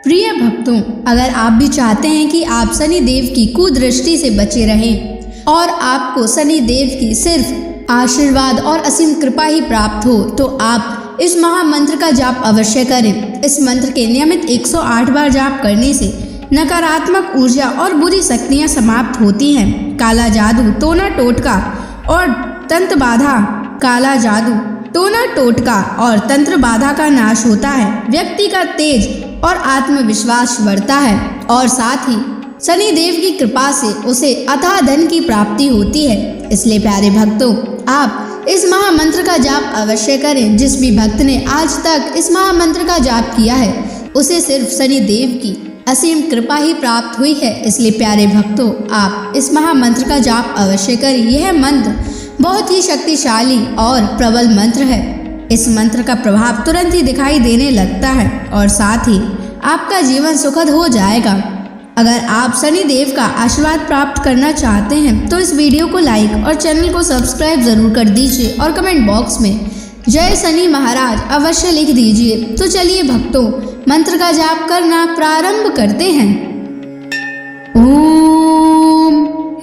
प्रिय भक्तों, अगर आप भी चाहते हैं कि आप शनि देव की कुदृष्टि से बचे रहें और आपको शनि देव की सिर्फ आशीर्वाद और असीम कृपा ही प्राप्त हो, तो आप इस महामंत्र का जाप अवश्य करें। इस मंत्र के नियमित 108 बार जाप करने से नकारात्मक ऊर्जा और बुरी शक्तियां समाप्त होती हैं। काला जादू, टोना टोटका और तंत्र बाधा, काला जादू, टोना टोटका और तंत्र बाधा का नाश होता है। व्यक्ति का तेज और आत्मविश्वास बढ़ता है और साथ ही शनि देव की कृपा से उसे अथाह धन की प्राप्ति होती है। इसलिए प्यारे भक्तों, आप इस महामंत्र का जाप अवश्य करें। जिस भी भक्त ने आज तक इस महामंत्र का जाप किया है, उसे सिर्फ शनि देव की असीम कृपा ही प्राप्त हुई है। इसलिए प्यारे भक्तों, आप इस महामंत्र का जाप अवश्य करें। यह मंत्र बहुत ही शक्तिशाली और प्रबल मंत्र है। इस मंत्र का प्रभाव तुरंत ही दिखाई देने लगता है और साथ ही आपका जीवन सुखद हो जाएगा। अगर आप शनि देव का आशीर्वाद प्राप्त करना चाहते हैं तो इस वीडियो को लाइक और चैनल को सब्सक्राइब जरूर कर दीजिए और कमेंट बॉक्स में जय शनि महाराज अवश्य लिख दीजिए। तो चलिए भक्तों, मंत्र का जाप करना प्रारंभ करते हैं। ओम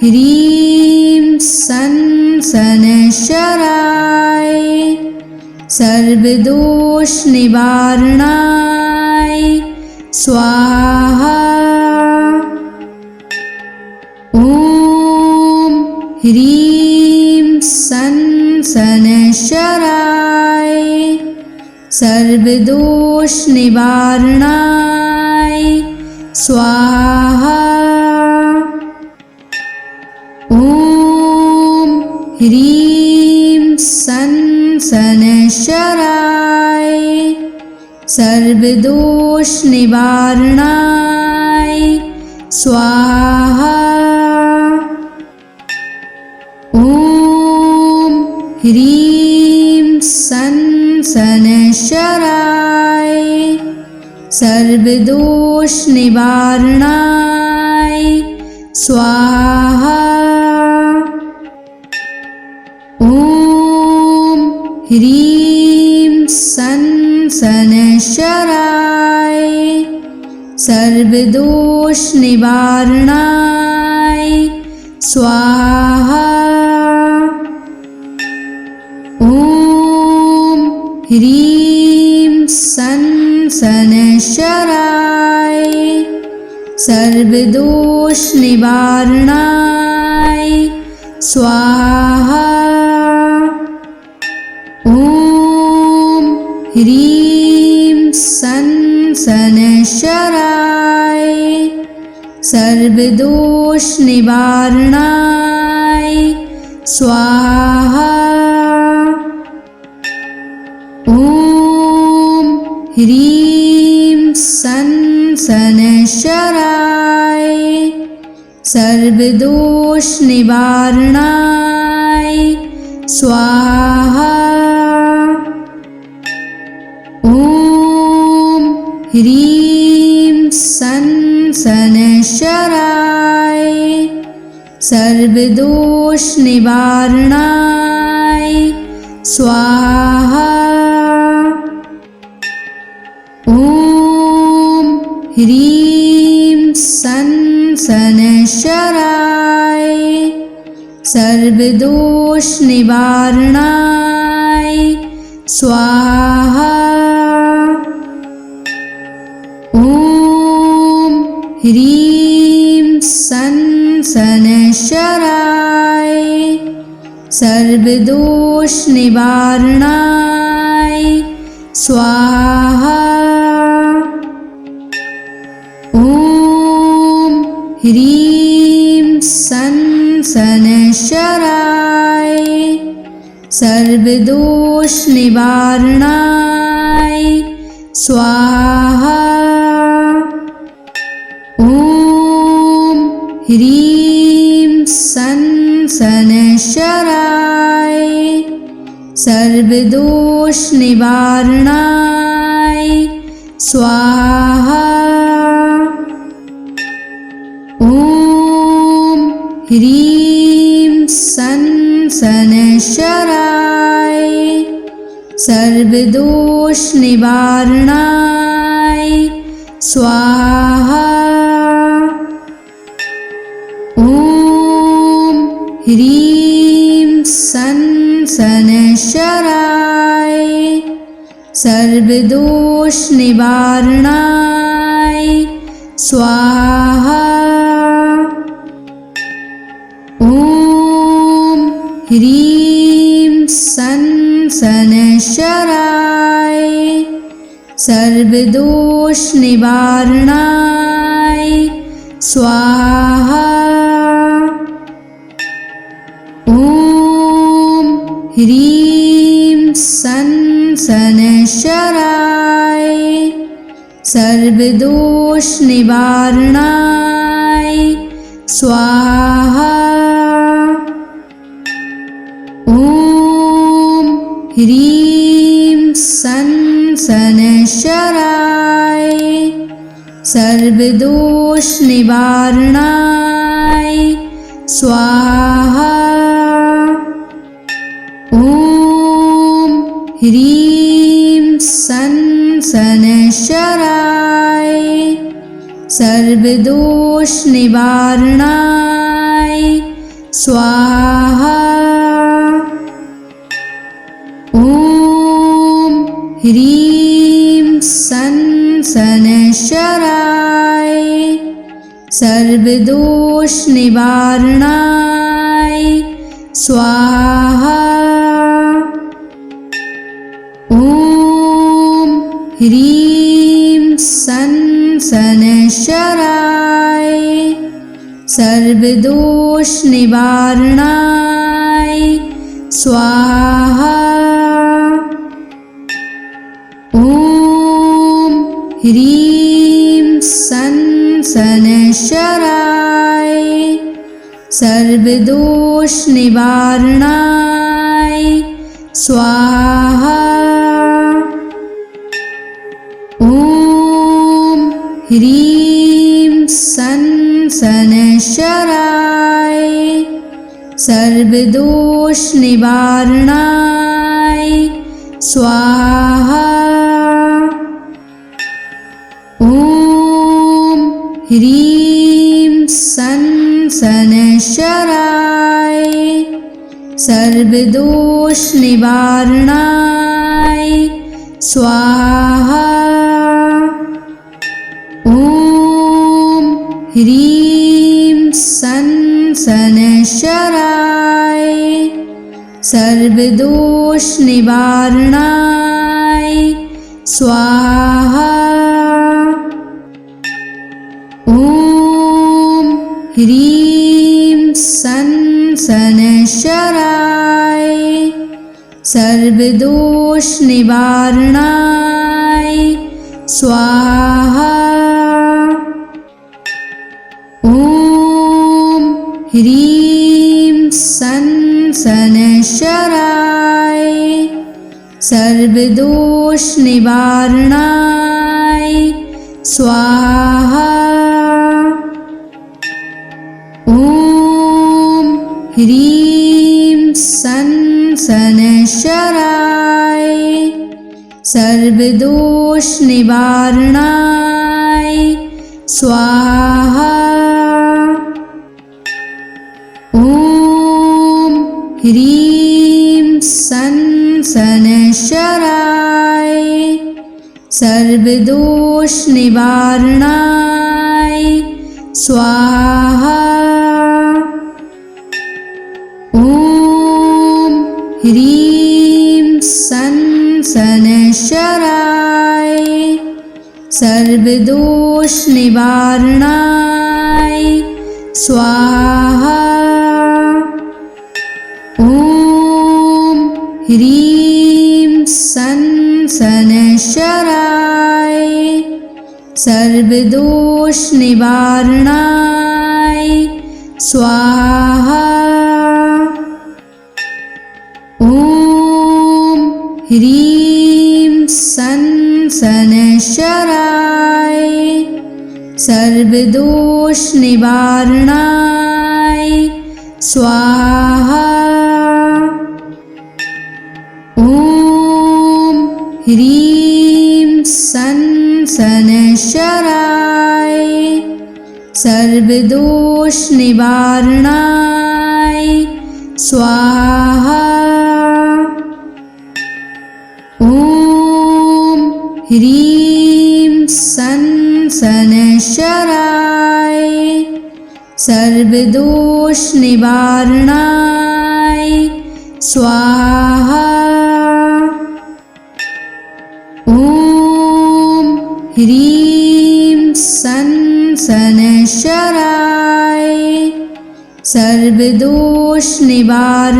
ह्रीं सन शनैश्चराय सर्वदोष निवारणाय स्वाहा। ओम ह्रीं सन शनैश्चराय सर्वदोष निवारणाय स्वाहा। ओम ह्रीं सन शनैश्चराय सर्वदोष निवारणाय स्वाहा। ओम ह्रीं सन शनैश्चराय सर्वदोष निवारणाय स्वाहा। ओम ह्रीं सन शनैश्चराय सर्वदोष निवारणाय स्वाहा। ओम ह्रीं सन शनैश्चराय सर्वदोष निवारणाय स्वाहा। ओम ह्रीं सन शनैश्चराय सर्वदोष निवारणाय स्वाहा। ओम ह्रीं सन शनैश्चराय सर्वदोष निवारणाय स्वाहा। ओम ह्रीं सन शनैश्चराय सर्वदोष निवारणाय स्वाहा। ओम ह्रीं सन शनैश्चराय सर्वदोष निवारणाय स्वाहा। ओम ह्रीं सन शनैश्चराय सर्वदोष निवारणाय स्वाहा। ओम ह्रीं सन शनैश्चराय सर्वदोष निवारणाय स्वाहा। ओम ह्रीं सन शनैश्चराय सर्वदोष निवारणाय स्वाहा। ओम ह्रीं सन शनैश्चराय सर्वदोष निवारणाय स्वाहा। ॐ ह्रीं सन् शनैश्चराय सर्वदोषनिवारणाय स्वाहा। ॐ ह्रीं सन् शनैश्चराय सर्वदोषनिवारणाय स्वाहा। ॐ ह्रीं सन् शनैश्चराय सर्वदोषनिवारणाय स्वाहा। ॐ ह्रीं सन् शनैश्चराय सर्वदोषनिवारणाय स्वाहा। ॐ ह्रीं सन् शनैश्चराय सर्वदोषनिवारणाय स्वाहा। ॐ ह्रीं सन् शनैश्चराय सर्वदोषनिवारणाय स्वाहा। ॐ ह्रीं सन् शनैश्चराय सर्वदोषनिवारणाय स्वाहा। ॐ ह्रीं सन् शनैश्चराय सर्वदोषनिवारणाय स्वाहा। ॐ ह्रीं सन् शनैश्चराय सर्वदोषनिवारणाय स्वाहा। ॐ ह्रीं सन् शनैश्चराय सर्वदोषनिवारणाय स्वाहा। ॐ ह्रीं सन् शनैश्चराय सर्वदोषनिवारणाय स्वाहा। ॐ ह्रीं सन् शनैश्चराय सर्वदोषनिवारणाय स्वाहा। ॐ ह्रीं सन् शनैश्चराय सर्वदोषनिवारणाय स्वाहा। ॐ ह्रीं सन् शनैश्चराय सर्वदोषनिवारणाय स्वाहा। ॐ ह्रीं सन् शनैश्चराय सर्वदोषनिवारणाय स्वाहा। ॐ ह्रीं सन् शनैश्चराय सर्वदोषनिवारणाय स्वाहा। ॐ ह्रीं सन् शनैश्चराय सर्वदोषनिवारणाय स्वाहा। ॐ ह्रीं सन् शनैश्चराय सर्वदोषनिवारणाय स्वाहा। ॐ ह्रीं सन् सनशराय सर्वदोष निवारणाय स्वाहा। ॐ ह्रीं सनशराय सर्वदोष निवारणाय स्वाहा। ॐ ह्रीं सनशराय सर्वदोष निवारणाय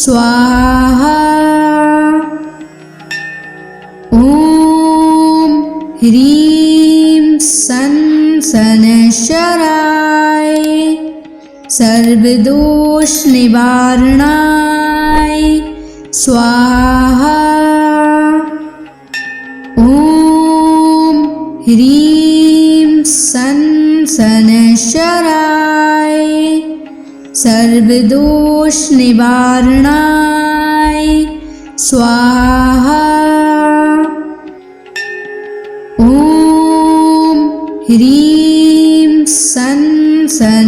स्वाहा। ॐ ह्रीं सनशराय सर्वदोष निवारणाय स्वाहा। ॐ ह्रीं सनशराय सर्वदोष निवारणाय स्वाहा। ॐ ह्रीं सनशराय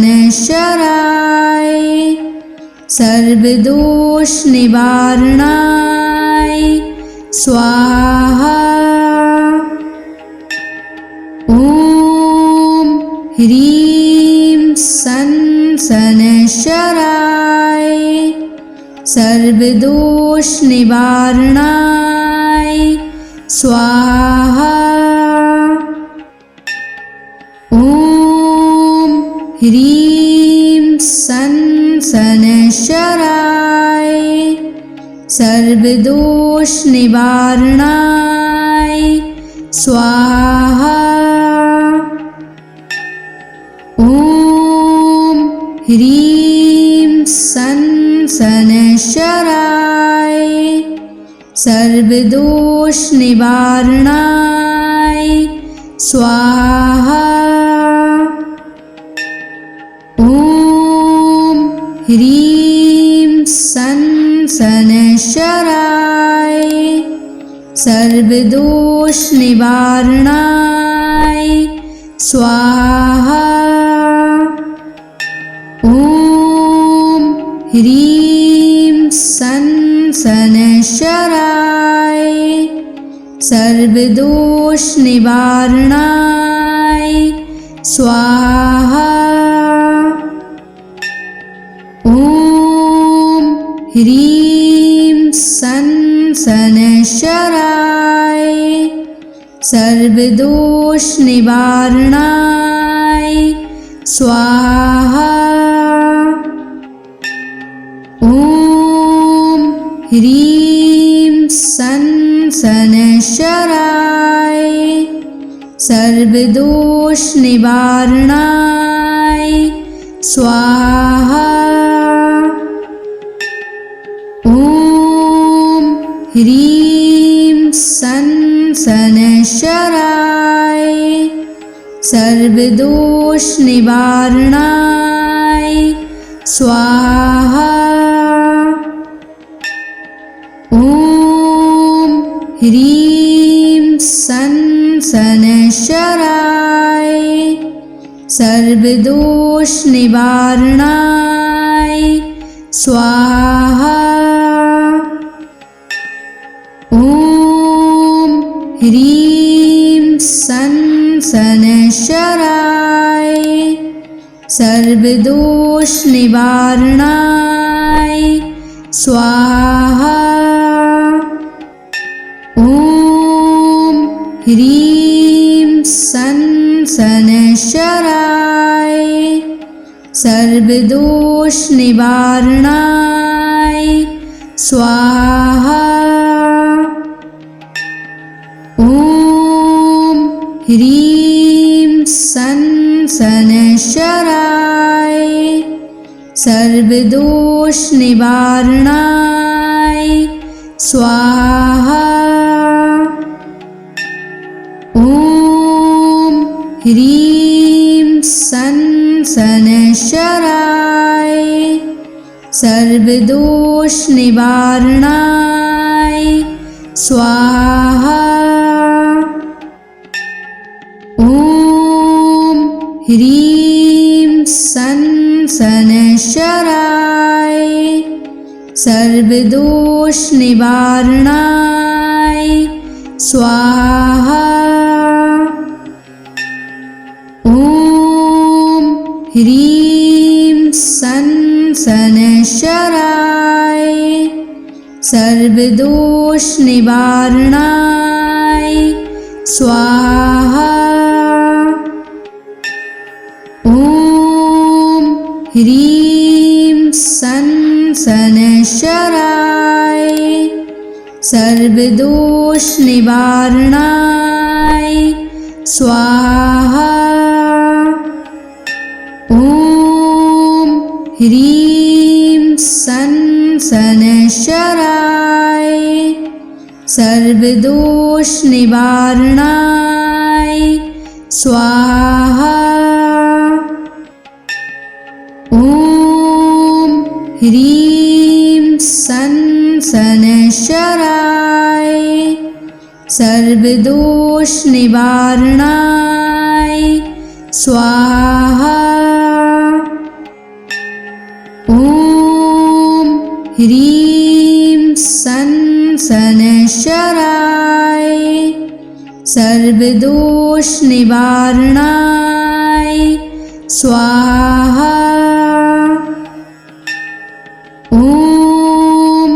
सर्वदोष निवारणाय स्वाहा। ॐ ह्रीं सनशराय सर्वदोष निवारणाय स्वाहा। ॐ ह्रीं सनशराय सर्वदोष निवारणाय स्वाहा। ॐ ह्रीं सनशराय सर्वदोष निवारणाय स्वाहा। ॐ ह्रीं सनशराय सर्वदोष निवारणाय स्वाहा। ॐ ह्रीं सनशराय सर्वदोष निवारणाय स्वाहा। ॐ ह्रीं सनशराय सर्वदोष निवारणाय स्वाहा। ॐ ह्रीं सनशराय सर्वदोष निवारणाय स्वाहा। ॐ ह्रीं सनशराय सर्वदोष निवारणाय स्वाहा। ॐ ह्रीं सनशराय सर्वदोष निवारणाय स्वाहा। ॐ ह्रीं सनशराय सर्वदोष निवारणाय स्वाहा। ॐ ह्रीं सनशराय सर्वदोष निवारणाय स्वाहा। ॐ ह्रीं सनशराय सर्वदोष निवारणाय स्वाहा। ॐ ह्रीं सनशराय सर्वदोष निवारणाय स्वाहा। ह्रीं सन शनैश्चराय सर्वदोष निवारणाय स्वाहा। ॐ ह्रीं सन शनैश्चराय सर्वदोष निवारणाय स्वाहा। ॐ ह्रीं सन शनैश्चराय सर्वदोष निवारणाय स्वाहा। ॐ ह्रीं सन शनैश्चराय सर्वदोष निवारणाय स्वाहा। ॐ ह्रीं सन शनैश्चराय सर्वदोष निवारणाय स्वाहा। ॐ ह्रीं सन शनैश्चराय सर्वदोष निवारणाय स्वाहा। ॐ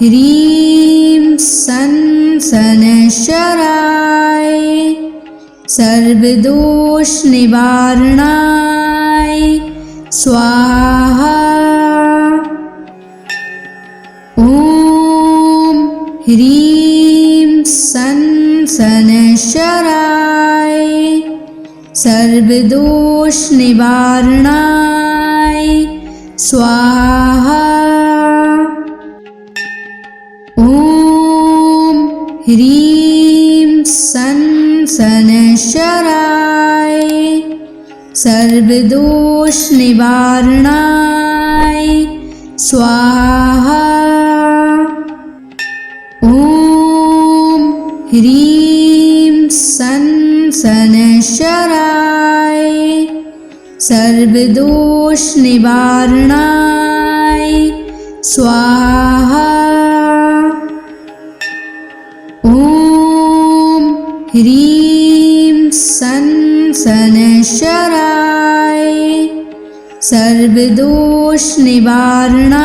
ह्रीं सन शनैश्चराय सर्वदोष निवारणाय स्वाहा। ॐ ह्रीं सन शनैश्चराय सर्वदोष निवारणाय स्वाहा। ॐ ह्रीं सन शनैश्चराय सर्वदोष निवारणाय स्वाहा। ॐ ह्रीं सन शनैश्चराय सर्वदोष निवारणाय स्वाहा। ॐ ह्रीं सन शनैश्चराय सर्वदोष निवारणाय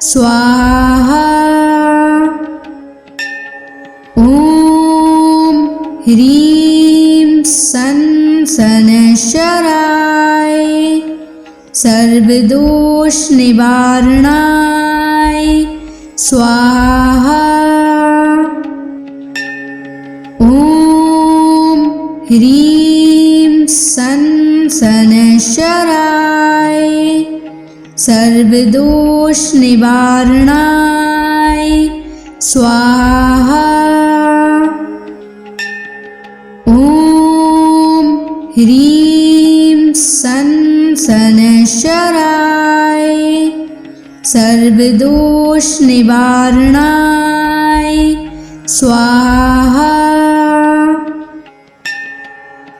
स्वाहा। ॐ ह्रीं सन शनैश्चराय सर्वदोष निवारणाय स्वाहा। ॐ ह्रीं सन शनैश्चराय सर्वदोष निवारणाय स्वाहा। ॐ ह्रीं सन शनैश्चराय सर्वदोष निवारणाय स्वाहा।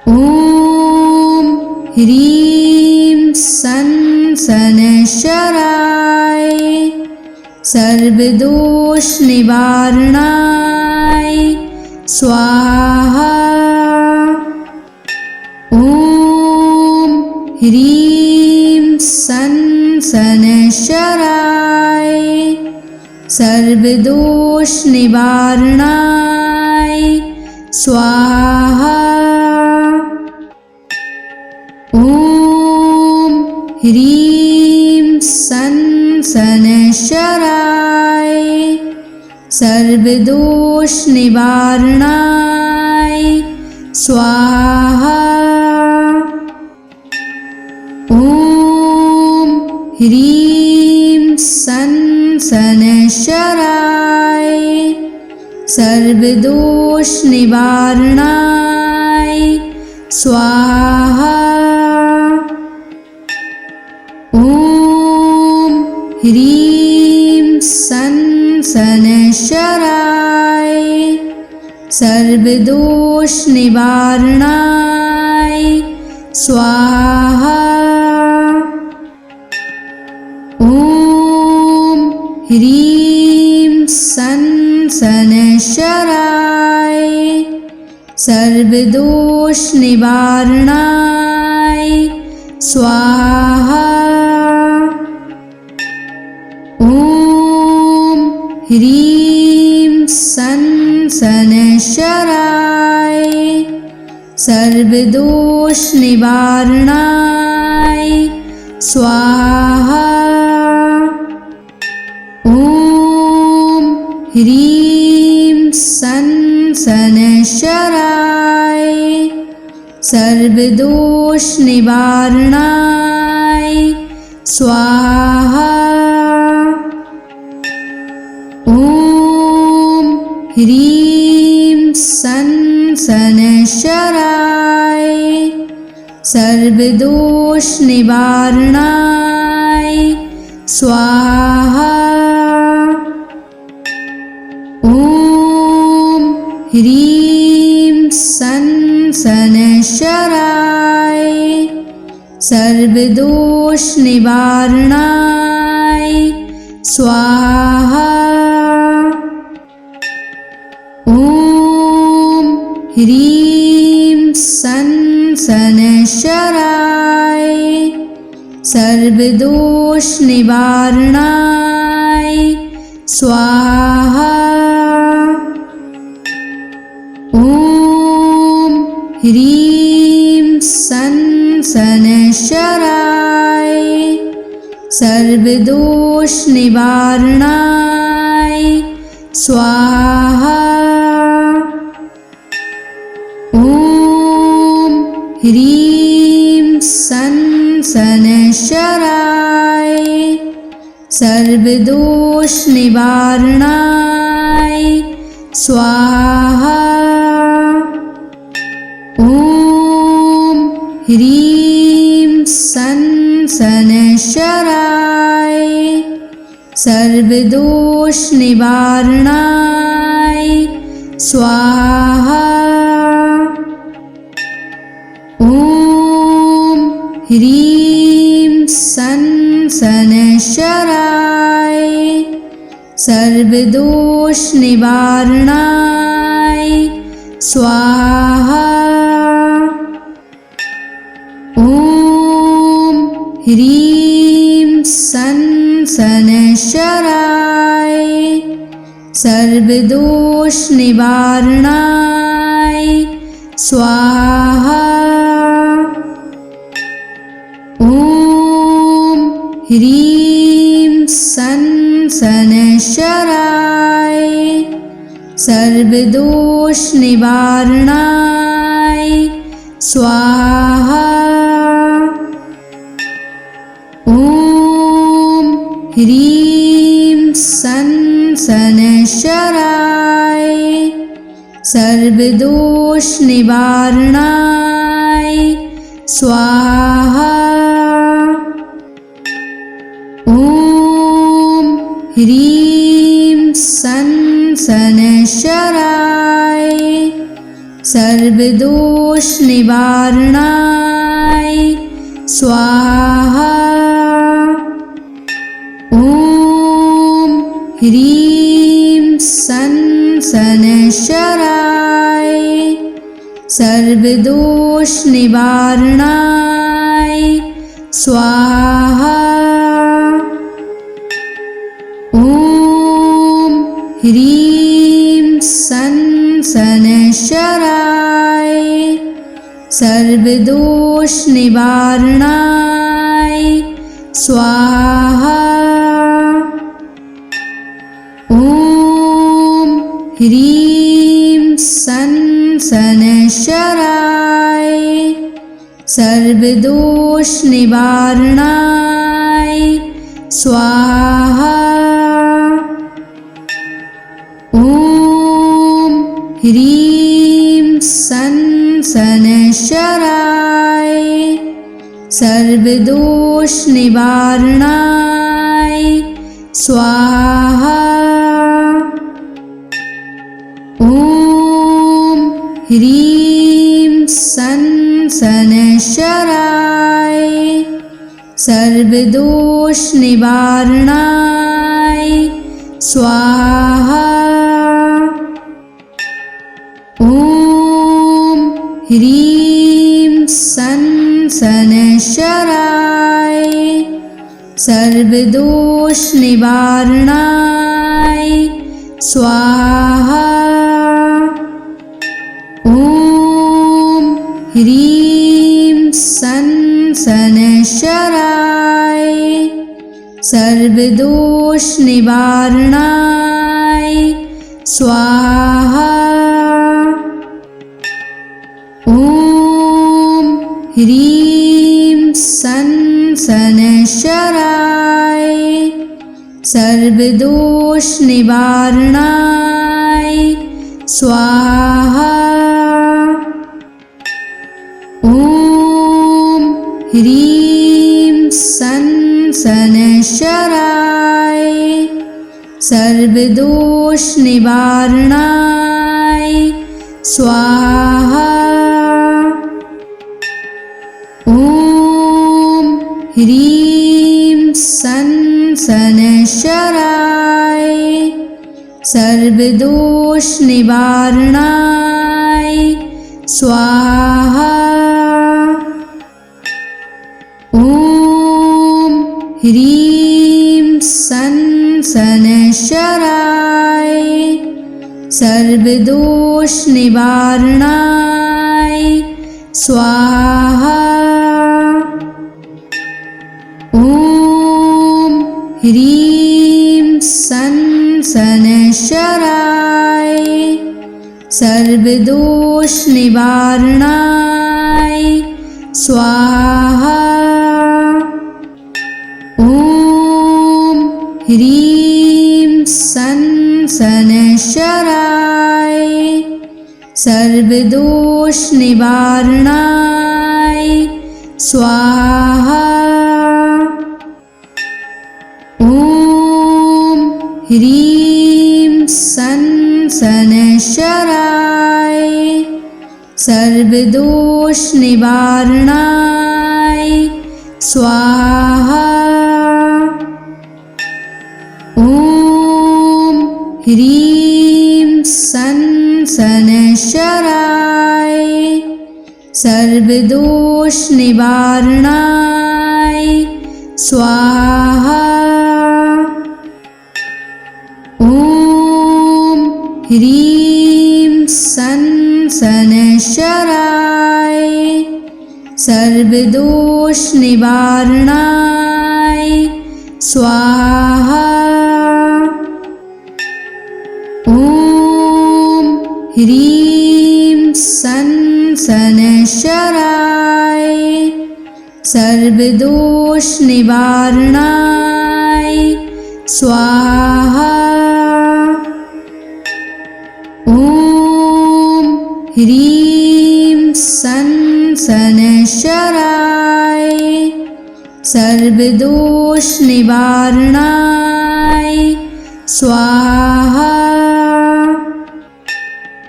ॐ ह्रीं सन शनैश्चराय सर्वदोष निवारणाय स्वाहा। ॐ ह्रीं सन शनैश्चराय सर्वदोष निवारणाय स्वाहा। ॐ ह्रीं सन शनैश्चराय सर्वदोष निवारणाय स्वाहा। ॐ ह्रीं सन शनैश्चराय सर्वदोष निवारणाय स्वाहा। ॐ ह्रीं सन शनैश्चराय सर्वदोष निवारणाय स्वाहा। ॐ ह्रीं सन् शनैश्चराय सर्वदोषनिवारणाय स्वाहा। ॐ ह्रीं सन् शनैश्चराय सर्वदोषनिवारणाय स्वाहा। ॐ ह्रीं सन् शनैश्चराय सर्वदोषनिवारणाय स्वाहा। ॐ ह्रीं सन् शनैश्चराय सर्वदोषनिवारणाय स्वाहा। ॐ ह्रीं सन् शनैश्चराय सर्वदोषनिवारणाय स्वाहा। ॐ ह्रीं सन् शनैश्चराय सर्वदोषनिवारणाय स्वाहा। ॐ ह्रीं सन् शनैश्चराय सर्वदोषनिवारणाय स्वाहा। ॐ ह्रीं सन् शनैश्चराय सर्वदोषनिवारणाय स्वाहा। ॐ ह्रीं सन् शनैश्चराय सर्वदोषनिवारणाय स्वाहा। ॐ ह्रीं सन् शनैश्चराय सर्वदोषनिवारणाय स्वाहा। ॐ ह्रीं सन् शनैश्चराय सर्वदोषनिवारणाय स्वाहा। ॐ ह्रीं सन् शनैश्चराय सर्वदोषनिवारणाय स्वाहा। ॐ ह्रीं सन् शनैश्चराय सर्वदोषनिवारणाय स्वाहा। ॐ ह्रीं सन् शनैश्चराय सर्वदोषनिवारणाय स्वाहा। ॐ ह्रीं सन् शनैश्चराय सर्वदोषनिवारणाय स्वाहा। ॐ ह्रीं सन् शनैश्चराय सर्वदोषनिवारणाय स्वाहा। ॐ ह्रीं सन् शनैश्चराय सर्वदोषनिवारणाय स्वाहा। ॐ ह्रीं सन् शनैश्चराय सर्वदोषनिवारणाय स्वाहा। ॐ ह्रीं सन् शनैश्चराय सर्वदोष निवारणाय स्वाहा। ॐ ह्रीं सं शनैश्चराय सर्वदोष निवारणाय स्वाहा। ॐ ह्रीं सं शनैश्चराय सर्वदोष निवारणाय स्वाहा। ॐ ह्रीं सं शनैश्चराय सर्वदोष निवारणाय स्वाहा। ॐ ह्रीं सं शनैश्चराय सर्वदोष निवारणाय स्वाहा। ॐ ह्रीं सं शनैश्चराय सर्वदोष निवारणाय स्वाहा। ॐ ह्रीं सं शनैश्चराय सर्वदोष निवारणाय स्वाहा। ॐ ह्रीं सं शनैश्चराय सर्वदोष निवारणाय स्वाहा। ॐ ह्रीं सं शनैश्चराय सर्वदोष निवारणाय स्वाहा। ॐ ह्रीं सं शनैश्चराय सर्वदोष निवारणाय स्वाहा। ॐ ह्रीं सं शनैश्चराय सर्वदोष निवारणाय स्वाहा। ॐ ह्रीं सं शनैश्चराय सर्वदोष निवारणाय स्वाहा। ॐ ह्रीं सं शनैश्चराय सर्वदोष निवारणाय स्वाहा। ॐ ह्रीं सं शनैश्चराय सर्वदोष निवारणाय स्वाहा।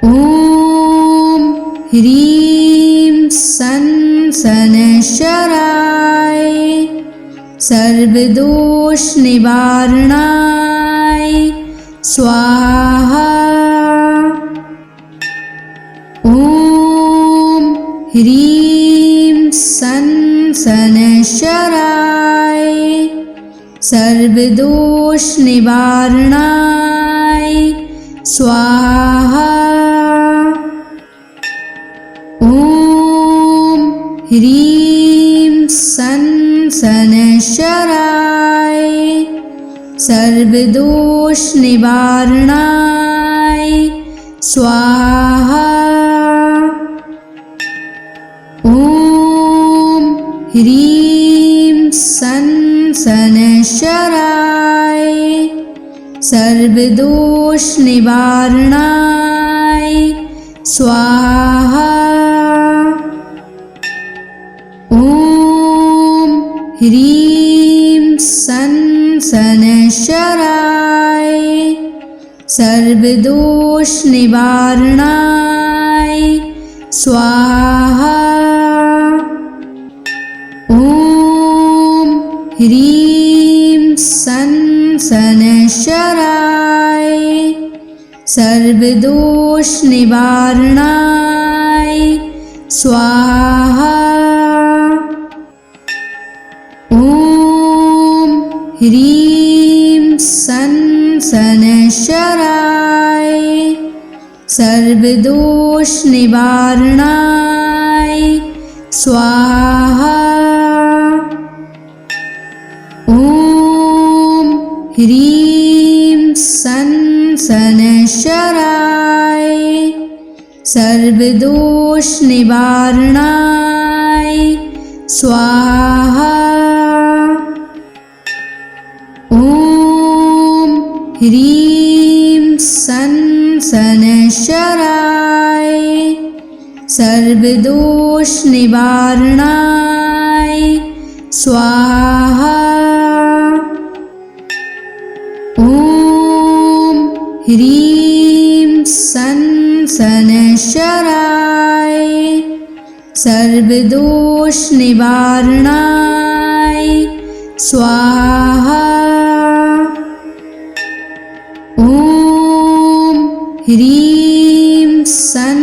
ॐ ह्रीं सं शनैश्चराय सर्वदोष निवारणाय स्वाहा। ॐ ह्रीं सं शनैश्चराय सर्वदोष निवारणाय स्वाहा। ॐ ह्रीं सं शनैश्चराय सर्वदोष निवारणाय स्वाहा। ॐ ह्रीं सं शनैश्चराय सर्वदोष निवारणाय स्वाहा। ॐ ह्रीं सं शनैश्चराय सर्वदोष निवारणाय स्वाहा। ॐ ह्रीं सन शनैश्चराय सर्वदोष निवारणाय स्वाहा। ॐ ह्रीं सन शनैश्चराय सर्वदोष निवारणाय स्वाहा। ॐ ह्रीं सन शनैश्चराय सर्वदोष निवारणाय स्वाहा। ॐ ह्रीं सन शनैश्चराय सर्वदोष निवारणाय स्वाहा। ॐ ह्रीं सन शनैश्चराय सर्वदोष निवारणाय स्वाहा। ॐ ह्रीं सन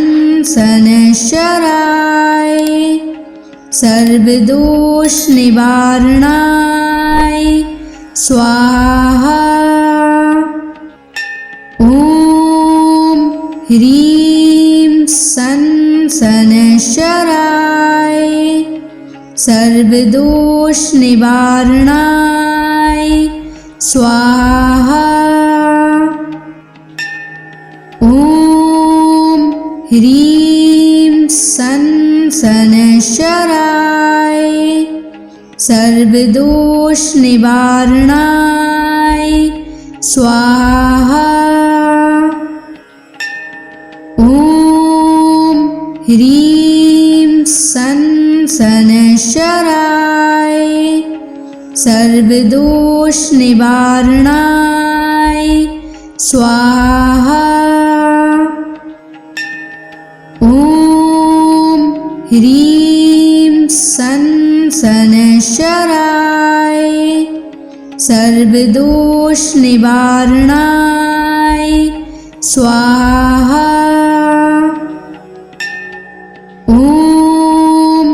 शनैश्चराय सर्वदोष निवारणाय स्वाहा। ॐ ह्रीं सन शनैश्चराय सर्वदोष निवारणाय स्वाहा। ॐ ह्रीं सन शनैश्चराय सर्वदोष निवारणाय स्वाहा। ॐ ह्रीं सन शनैश्चराय सर्वदोष निवारणाय स्वाहा। ॐ ह्रीं सन शनैश्चराय सर्वदोष निवारणाय स्वाहा। ॐ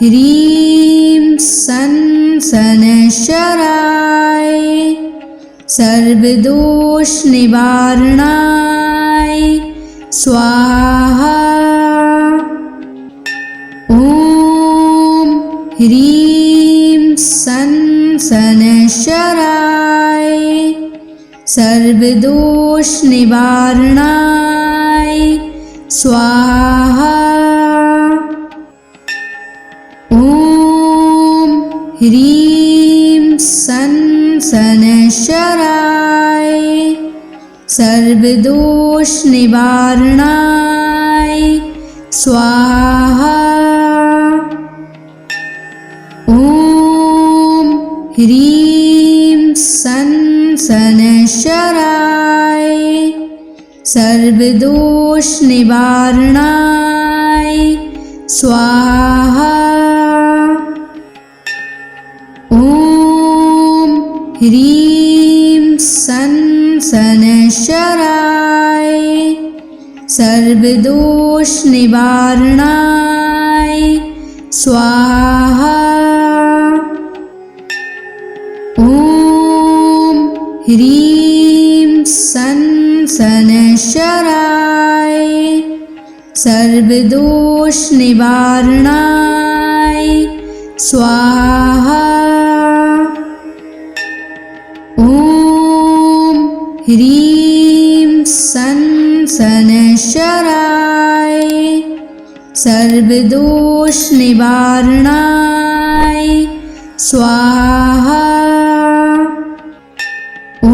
ह्रीं सन शनैश्चराय सर्वदोष निवारणाय स्वाहा। ॐ ह्रीं सन शनैश्चराय सर्वदोष निवारणाय स्वाहा। ॐ ह्रीं सन शनैश्चराय सर्वदोष निवारणाय स्वाहा। ॐ ह्रीं सन शनैश्चराय सर्वदोष निवारणाय स्वाहा। ॐ ह्रीं सन शनैश्चराय सर्वदोष निवारणाय स्वाहा। ॐ ह्रीं सन शनैश्चराय सर्वदोष निवारणाय स्वाहा। ॐ ह्रीं सन शनैश्चराय सर्वदोष निवारणाय स्वाहा। ॐ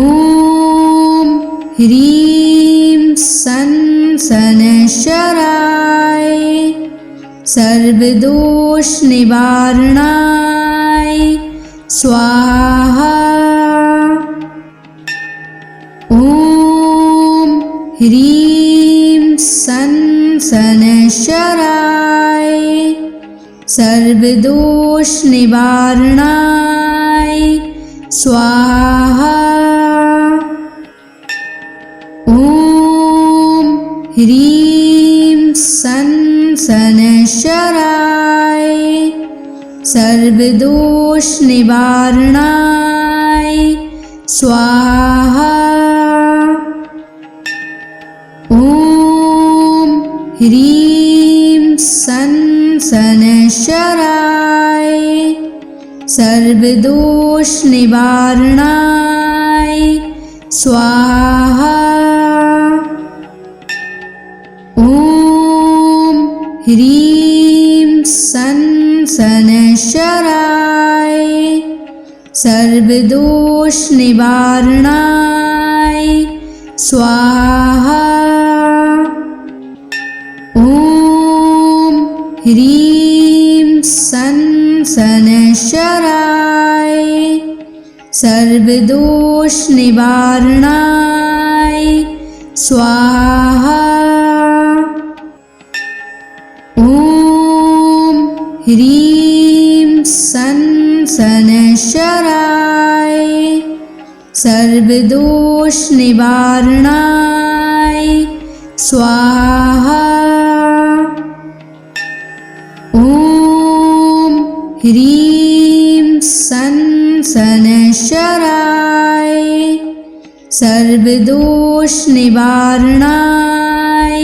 ह्रीं सन शनैश्चराय सर्वदोष निवारणाय स्वाहा। ॐ ह्रीं सन शनैश्चराय सर्वदोष निवारणाय स्वाहा। ॐ ह्रीं सन् शनैश्चराय सर्वदोषनिवारणाय स्वाहा। ॐ ह्रीं सन् शनैश्चराय सर्वदोषनिवारणाय स्वाहा। ॐ ह्रीं सन् शनैश्चराय सर्वदोषनिवारणाय स्वाहा। ॐ ह्रीं सन् शनैश्चराय सर्वदोषनिवारणाय स्वाहा। ॐ ह्रीं सन् शनैश्चराय सर्वदोषनिवारणाय स्वाहा। ॐ ह्रीं सन् शनैश्चराय सर्वदोषनिवारणाय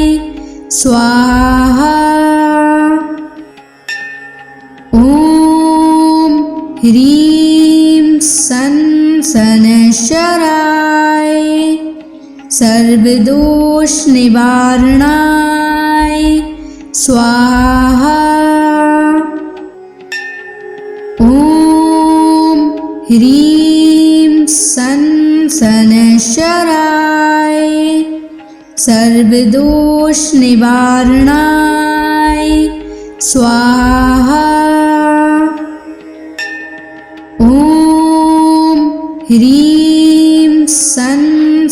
स्वाहा। ॐ ह्रीं सन् शनैश्चराय सर्वदोषनिवारणाय स्वाहा। ॐ ह्रीं सन् शनैश्चराय सर्वदोषनिवारणाय स्वाहा। ॐ ह्रीं सन्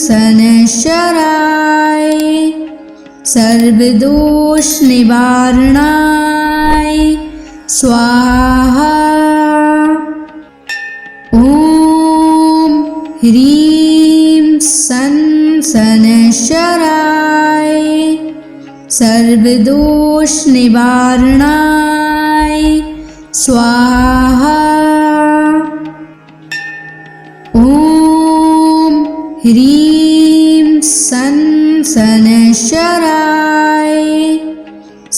शनैश्चराय सर्वदोषनिवारणाय स्वाहा। ॐ ह्रीं सन् शनैश्चराय सर्वदोषनिवारणाय स्वाहा। ॐ ह्रीं सन् शनैश्चराय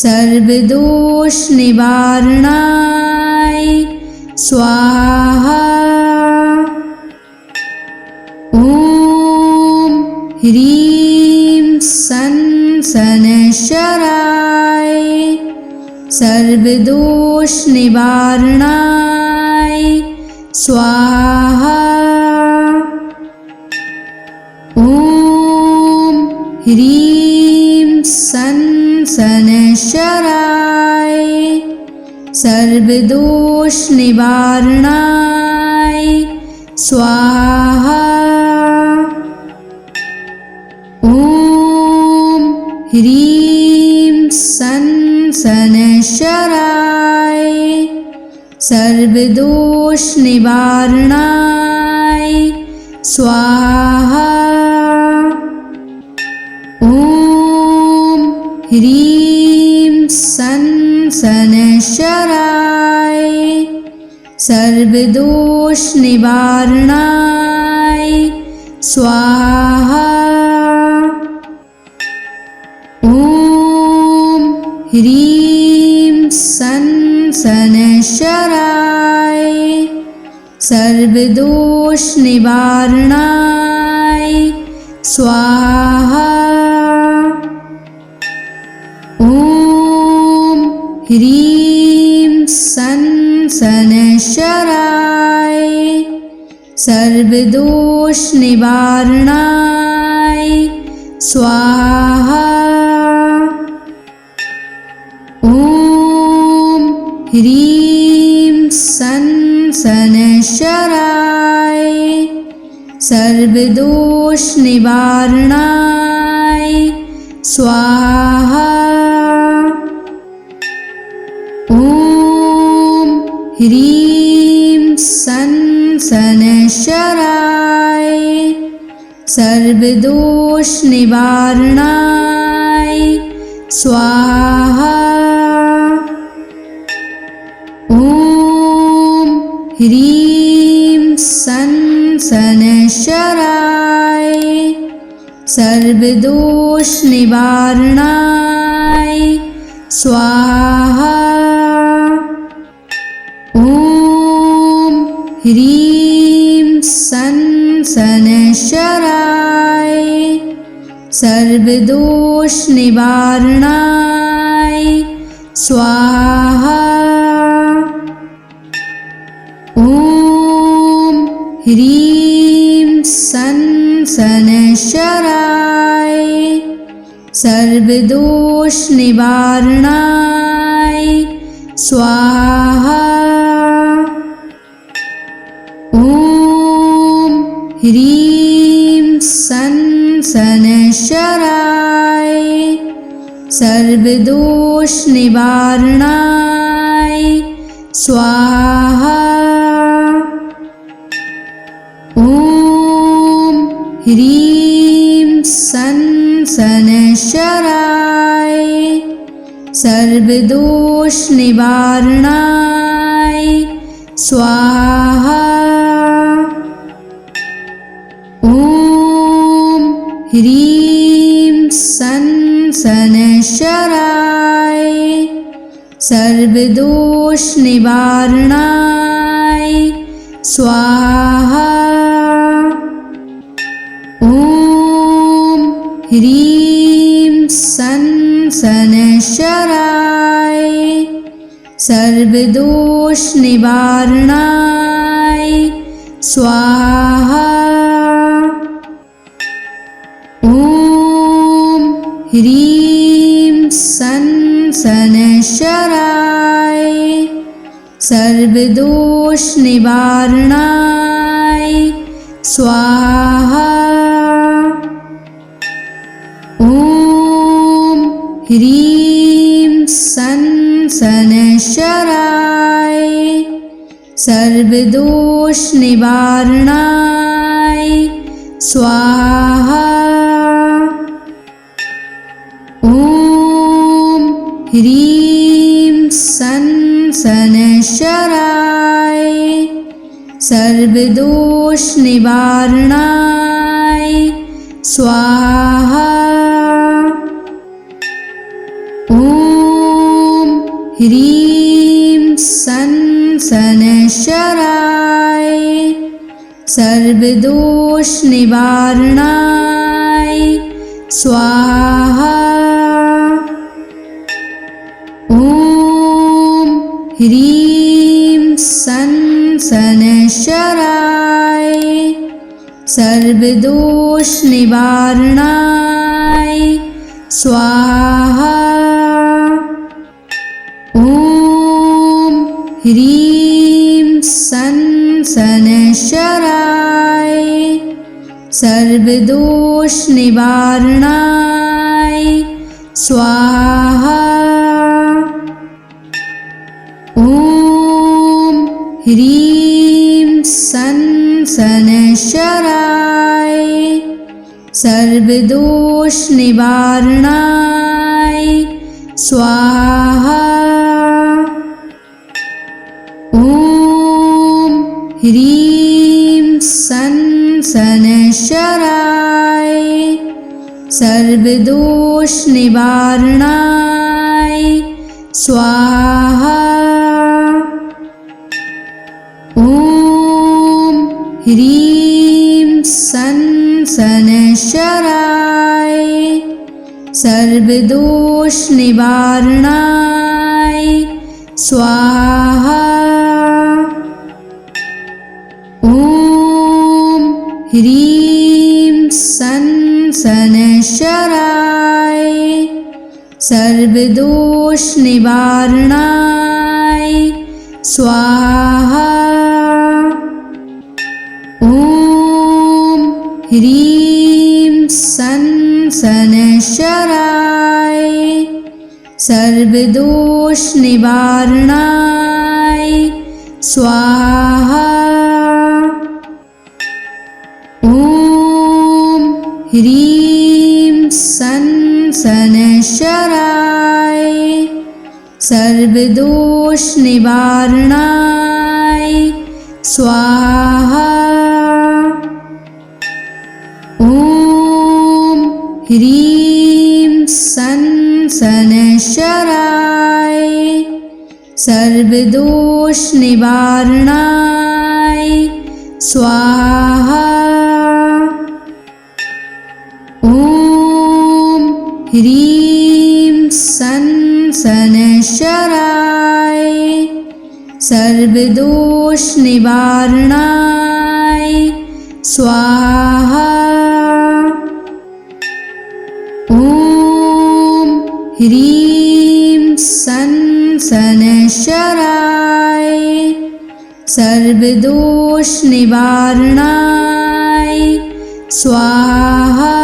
सर्वदोषनिवारणाय स्वाहा। ॐ ह्रीं सन् शनैश्चराय सर्वदोषनिवारणाय स्वाहा। ॐ ह्रीं सन् शनैश्चराय सर्वदोषनिवारणाय स्वाहा। ॐ ह्रीं सन् शनैश्चराय सर्वदोषनिवारणाय स्वाहा। ॐ ह्रीं सन् शनैश्चराय सर्वदोषनिवारणाय स्वाहा। ॐ ह्रीं सन् शनैश्चराय सर्वदोषनिवारणाय स्वाहा। ॐ ह्रीं सन् शनैश्चराय सर्वदोषनिवारणाय स्वाहा। ॐ ह्रीं सन् शनैश्चराय सर्वदोषनिवारणाय स्वाहा। ॐ ह्रीं सन् संशराय सर्वदोष निवारणाय स्वाहा। ओम ह्रीं संशराय सर्वदोष निवारणाय स्वाहा। ओम ह्रीं संशराय सर्वदोष निवारणाय स्वाहा। ओम ह्रीं संशराय सर्वदोष निवारणाय स्वाहा। ओम ह्रीं संशराय सर्वदोष निवारणाय स्वाहा। ओम ह्रीं संशराय सर्वदोष निवारणाय स्वाहा। ओम ह्रीं संशराय सर्वदोष निवारणाय स्वाहा। ओम ह्रीं संशराय सर्वदोष निवारणाय स्वाहा। ओम ह्रीं संशराय सर्वदोष निवारणाय स्वाहा। ओम ह्रीं संशराय सर्वदोष निवारणाय स्वाहा। ओम ह्रीं संशराय सर्वदोष निवारणाय स्वाहा। ओम ह्रीं संशराय सर्वदोष निवारणाय स्वाहा। ओम ह्रीं संशराय सर्वदोष निवारणाय स्वाहा। ओम ह्रीं संशराय सर्वदोष निवारणाय स्वाहा। ओम ह्रीं संशराय सर्वदोष निवारणाय स्वाहा। ओम ह्रीं संशराय सर्वदोष निवारणाय स्वाहा। ओम ह्रीं संशराय सर्वदोष निवारणाय स्वाहा। ओम ह्रीं संशराय सर्वदोष निवारणाय स्वाहा। ओम ह्रीं संशराय सर्वदोष निवारणाय स्वाहा। ॐ ह्रीं सन् शनैश्चराय सर्वदोषनिवारणाय स्वाहा। ॐ ह्रीं सन् शनैश्चराय सर्वदोषनिवारणाय स्वाहा। ॐ ह्रीं सन् शनैश्चराय सर्वदोषनिवारणाय स्वाहा। ॐ ह्रीं सन् शनैश्चराय सर्वदोषनिवारणाय स्वाहा।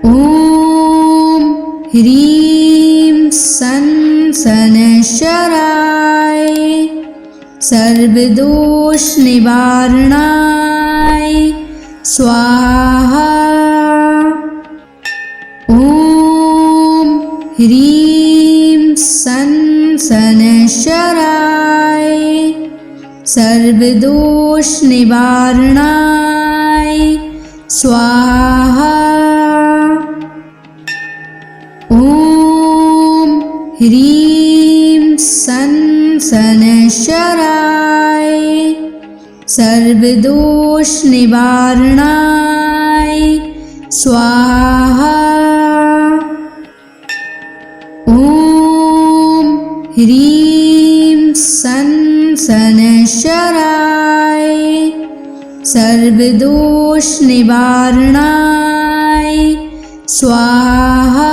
ॐ ह्रीं सन् शनैश्चराय सर्वदोषनिवारणाय स्वाहा। ॐ ह्रीं सन् शनैश्चराय सर्वदोषनिवारणाय स्वाहा। ॐ ह्रीं सन् शनैश्चराय सर्वदोषनिवारणाय स्वाहा। ॐ ह्रीं सन् शनैश्चराय सर्वदोषनिवारणाय स्वाहा।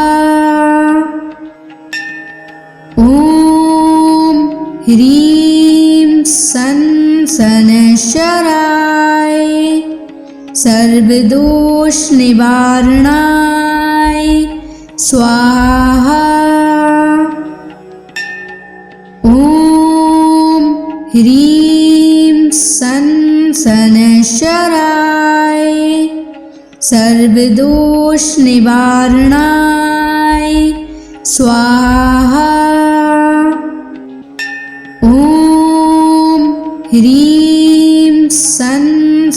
ॐ ह्रीं सन् शनैश्चराय सर्वदोषनिवारणाय स्वाहा। ॐ ह्रीं सन् शनैश्चराय सर्वदोषनिवारणाय स्वाहा। ॐ ह्रीं सन्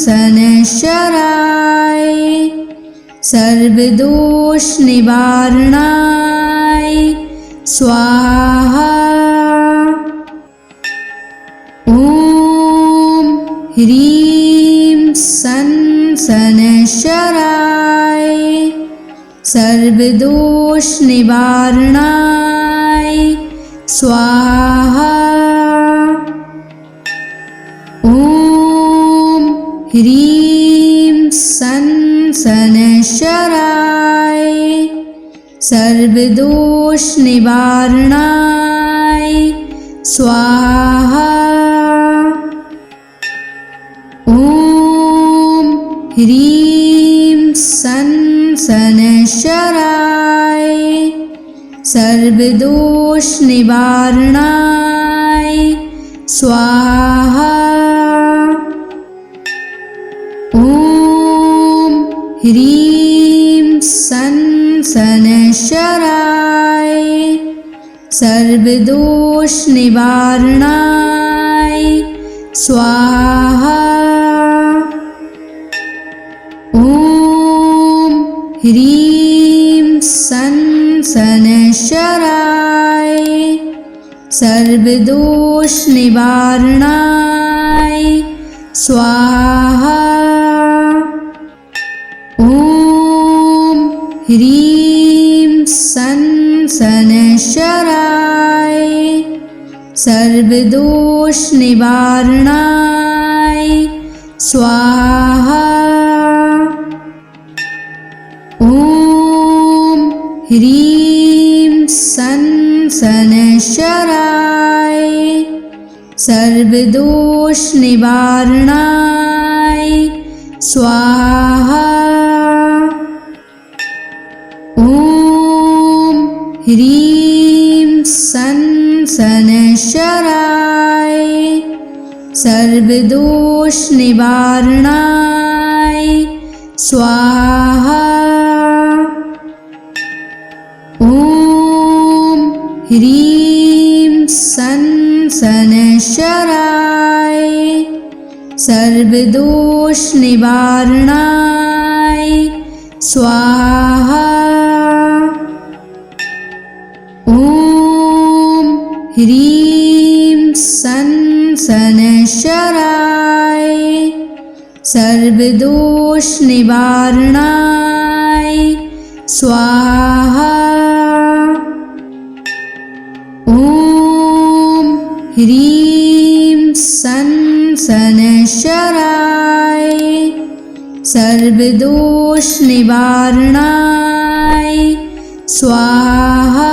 शनैश्चराय सर्वदोषनिवारणाय स्वाहा। ॐ ह्रीं सन् शनैश्चराय सर्वदोषनिवारणाय स्वाहा। ॐ ह्रीं सन् शनैश्चराय सर्वदोषनिवारणाय स्वाहा। ॐ ह्रीं सन् शनैश्चराय सर्वदोषनिवारणाय स्वाहा। ॐ ह्रीं सन् शनैश्चराय सर्वदोषनिवारणाय स्वाहा। ॐ ह्रीं सन् शनैश्चराय सर्वदोषनिवारणाय स्वाहा। ॐ ह्रीं सन् शनैश्चराय सर्वदोषनिवारणाय स्वाहा। ॐ ह्रीं सन् शनैश्चराय सर्वदोषनिवारणाय स्वाहा। ॐ ह्रीं सन् शनैश्चराय सर्वदोष निवारणाय स्वाहा। ओम ह्रीं सन शनैश्चराय सर्वदोष निवारणाय स्वाहा। ओम ह्रीं सन शनैश्चराय सर्वदोष निवारणाय स्वाहा। ओम ह्रीं सन शनैश्चराय सर्वदोष निवारणाय स्वाहा।